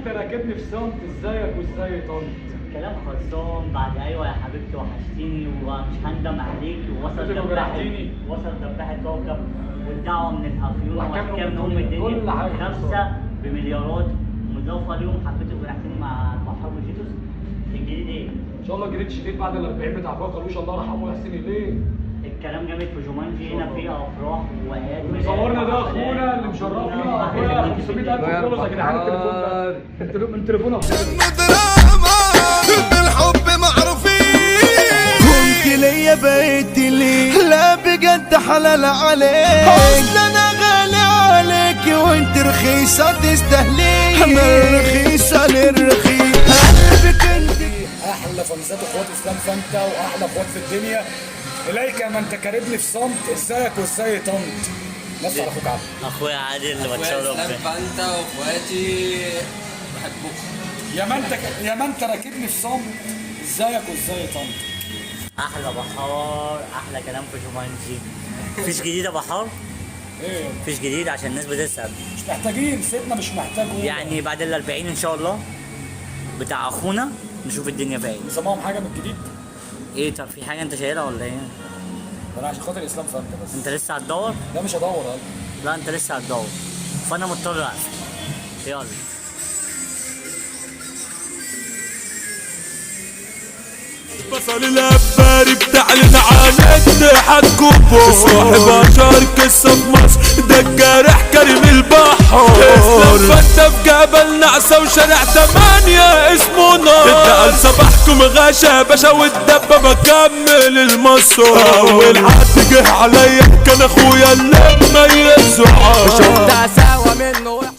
انت راكبني في صمت، ازيك وازاي طنط؟ كلام خلصان بعد. ايوه يا حبيبتي وحشتيني ومش هندم عليك. وصل دباحة كوكب والدعوه من الافيون واحكام ام الدنيا. 5 بمليارات مضافه ليهم. حبيتوا فرحتني مع البحر وجيتوس. الجديد ايه؟ ان شاء الله جديد شديد بعد ال 40 بتاع فوق قالوش الله يرحمه ويحسن اليه. الكلام جامد في جومانجي. هنا في افراح وايات. اللي مصورنا ده اخونا اللي مشرفنا اخويا 500000 فولوز يا جدعان. التليفون ده من تليفونه بالحب معروفين. كنت ليا بقيت لي لا بجد حلال عليك. اصل انا غالي عليك وانت رخيصه تستهلي. من رخيصه للرخيص قلبك انت. احلى فانزات اخوات اسلام فانتا واحلى اخوات في الدنيا. اليك ما انت كاربني في صمت، ازيك وازاي طنط؟ نص على اخوك عبد. اخويا عادل اللي بتشرف اسلام فانتا واخواتي بحبكم. يا ما انت راكبني في صمت، ازيك وازاي طنط؟ احلى بحار. احلى كلام في جومانجي. مفيش جديد يا بحار؟ ايه مفيش جديد عشان الناس بتسأل. مش محتاجين، سيدنا مش محتاج. يعني بعد ال 40 ان شاء الله بتاع اخونا نشوف الدنيا فيها ايه. سمعهم حاجه من الجديد؟ ايه طب في حاجه انت شايلها ولا ايه؟ انا عشان خاطر اسلام فانتا بس. انت لسه هتدور؟ لا مش هدور يلا. لا انت لسه هتدور فانا مضطر اقفل. يلا بصل الاباري بتاع العناد حتكوبو. صاحب شارك قصه في مصر ده الجارح كريم البحر. اسلام فانتا في جبل نعسه وشارع 8 اسمه نار. اتقل صباحكم غاشا باشا والدبه بكمل المسار. اول حد جه عليا كان اخويا اللي ميزه. شفت سوا منه